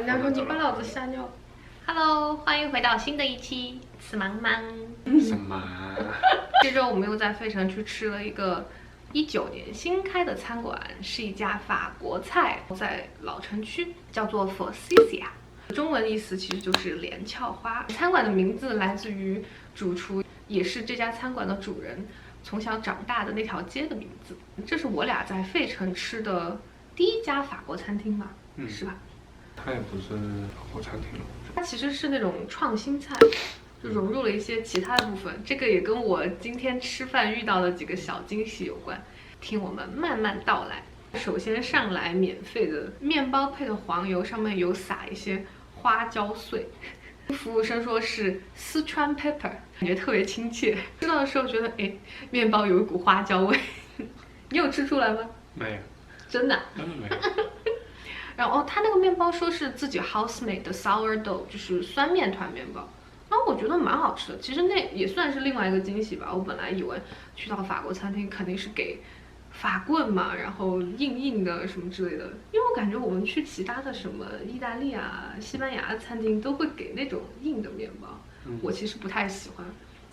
人家说你把老子吓尿。Hello， 欢迎回到新的一期死茫茫。什么？这周我们又在费城去吃了一个19年新开的餐馆，是一家法国菜，在老城区，叫做 Forsythia， 中文意思其实就是连翘花。餐馆的名字来自于主厨，也是这家餐馆的主人从小长大的那条街的名字。这是我俩在费城吃的第一家法国餐厅吧，是吧？它也不是法国餐厅了，它其实是那种创新菜，就融入了一些其他的部分。这个也跟我今天吃饭遇到的几个小惊喜有关，听我们慢慢道来。首先上来免费的面包配的黄油，上面有撒一些花椒碎。服务生说是四川 pepper， 感觉特别亲切。吃到的时候觉得，哎，面包有一股花椒味。你有吃出来吗？没有，真的？真的没有。然后他那个面包说是自己 house made 的 sourdough， 就是酸面团面包。然后我觉得蛮好吃的，其实那也算是另外一个惊喜吧。我本来以为去到法国餐厅肯定是给法棍嘛，然后硬硬的什么之类的，因为我感觉我们去其他的什么意大利啊、西班牙的餐厅都会给那种硬的面包，我其实不太喜欢。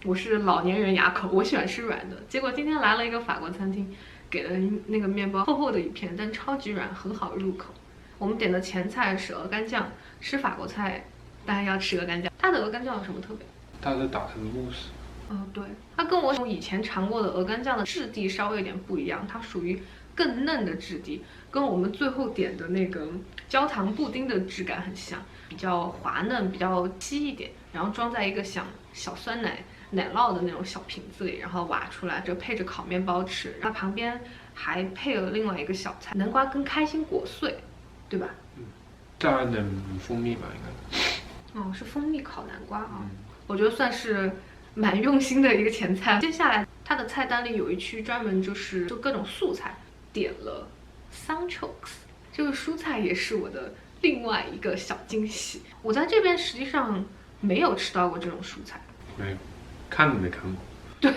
我是老年人牙口，我喜欢吃软的。结果今天来了一个法国餐厅，给了那个面包厚厚的一片，但超级软，很好入口。我们点的前菜是鹅肝酱，吃法国菜当然要吃鹅肝酱。它的鹅肝酱有什么特别？它是打成慕斯。对，它跟我以前尝过的鹅肝酱的质地稍微有点不一样，它属于更嫩的质地，跟我们最后点的那个焦糖布丁的质感很像，比较滑嫩，比较稀一点，然后装在一个像小酸奶酪的那种小瓶子里，然后挖出来，就配着烤面包吃。它旁边还配了另外一个小菜，南瓜跟开心果碎。对吧？加一点蜂蜜吧，应该。是蜂蜜烤南瓜啊，我觉得算是蛮用心的一个前菜。接下来它的菜单里有一区专门就各种素菜，点了sunchoks，这个蔬菜也是我的另外一个小惊喜。我在这边实际上没有吃到过这种蔬菜，没有，看都没看过。对。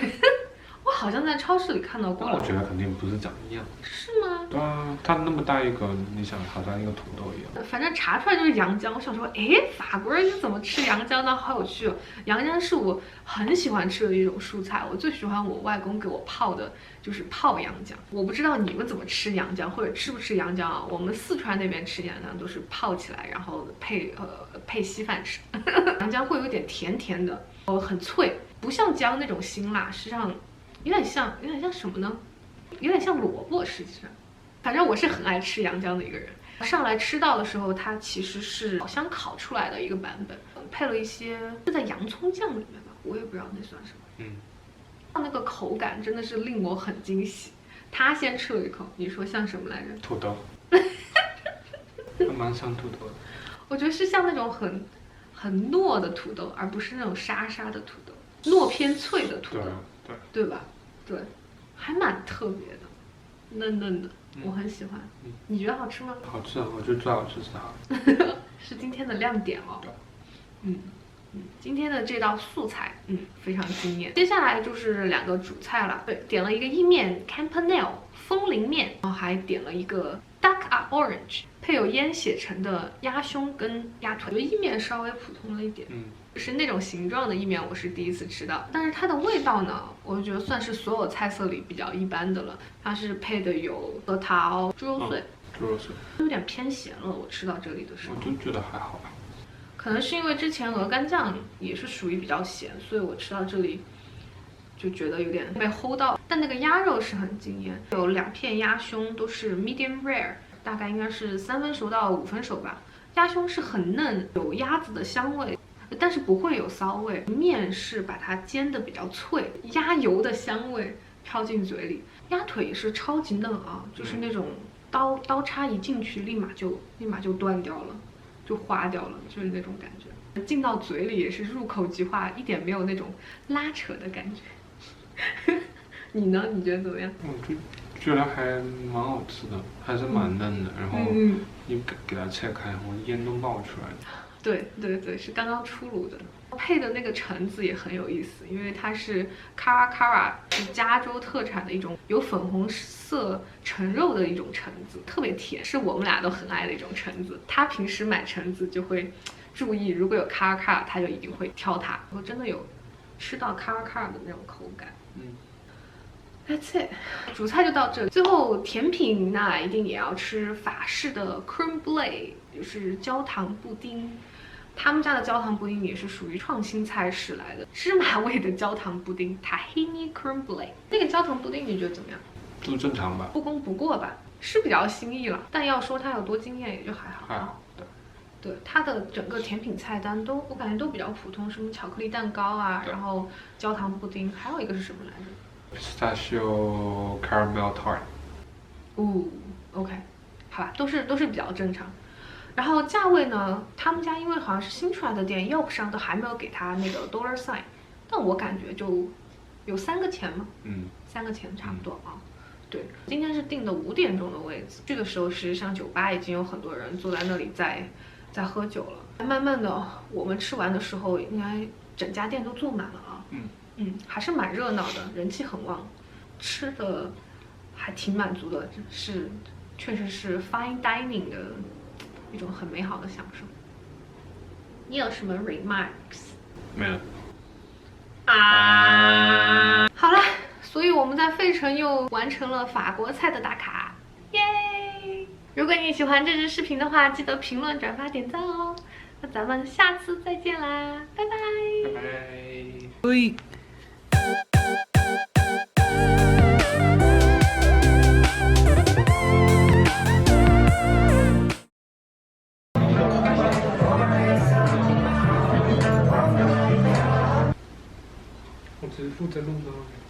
我好像在超市里看到过，但我觉得肯定不是长一样。是吗？对啊，它那么大一个，你想好像一个土豆一样。反正查出来就是洋姜，我想说，哎，法国人是怎么吃洋姜的？好有趣哦！洋姜是我很喜欢吃的一种蔬菜，我最喜欢我外公给我泡的就是泡洋姜。我不知道你们怎么吃洋姜，或者吃不吃洋姜啊？我们四川那边吃洋姜都是泡起来，然后配稀饭吃。洋姜会有点甜甜的，很脆，不像姜那种辛辣，实际上。有点像什么呢？有点像萝卜，实际上，反正我是很爱吃洋姜的一个人。上来吃到的时候，它其实是烤箱烤出来的一个版本，配了一些是在洋葱酱里面吧，我也不知道那算什么。那个口感真的是令我很惊喜。他先吃了一口，你说像什么来着？土豆。还蛮像土豆的。我觉得是像那种很糯的土豆，而不是那种沙沙的土豆，糯偏脆的土豆，对吧？对，还蛮特别的，嫩嫩的，我很喜欢。你觉得好吃吗？好吃，我觉得最好吃是它。是今天的亮点哦。今天的这道素菜，非常惊艳。接下来就是2个主菜了，对，点了一个意面 Campanelle 风铃面，然后还点了一个 Duck à Orange， 配有腌血橙的鸭胸跟鸭腿。我觉得意面稍微普通了一点，是那种形状的意面，我是第一次吃到，但是它的味道呢，我觉得算是所有菜色里比较一般的了。它是配的有核桃、猪肉碎，有点偏咸了。我吃到这里的时候，我就觉得还好吧。可能是因为之前鹅肝酱也是属于比较咸，所以我吃到这里就觉得有点被齁到。但那个鸭肉是很惊艳，有2片鸭胸都是 medium rare， 大概应该是3分熟到5分熟吧。鸭胸是很嫩，有鸭子的香味。但是不会有骚味，面是把它煎的比较脆，鸭油的香味飘进嘴里，鸭腿也是超级嫩啊，就是那种刀叉一进去立马就断掉了，就花掉了，就是那种感觉，进到嘴里也是入口即化，一点没有那种拉扯的感觉。你呢？你觉得怎么样？我就觉得还蛮好吃的，还是蛮嫩的，然后你给它切开，然后烟都冒出来了。对对对，是刚刚出炉的。配的那个橙子也很有意思，因为它是 Caracara， 是加州特产的一种有粉红色橙肉的一种橙子，特别甜，是我们俩都很爱的一种橙子。他平时买橙子就会注意，如果有 Caracara， 他就一定会挑它。我真的有吃到 Caracara 的那种口感。That's it， 主菜就到这里。最后甜品那一定也要吃法式的 crème brûlée， 就是焦糖布丁。他们家的焦糖布丁也是属于创新菜式来的，芝麻味的焦糖布丁 （tahini crème brûlée）。那个焦糖布丁你觉得怎么样？都正常吧，不功不过吧，是比较新意了。但要说它有多惊艳，也就还好。还好的。对，它的整个甜品菜单都我感觉都比较普通，什么巧克力蛋糕啊，然后焦糖布丁，还有一个是什么来着？Pistachio caramel tart。OK， 好吧，都是比较正常。然后价位呢，他们家因为好像是新出来的店，Yelp 上都还没有给他那个 dollar sign， 但我感觉就有3个钱嘛，3个钱差不多啊。对，今天是定的5点钟的位置，去的时候实际上酒吧已经有很多人坐在那里在喝酒了。慢慢的，我们吃完的时候，应该整家店都坐满了啊。还是蛮热闹的，人气很旺，吃的还挺满足的，确实是 fine dining 的一种很美好的享受。你有什么 remarks？ 没了。好了，所以我们在费城又完成了法国菜的打卡，耶！如果你喜欢这支视频的话，记得评论、转发、点赞哦。那咱们下次再见啦，拜拜！拜拜。我只是负责录的。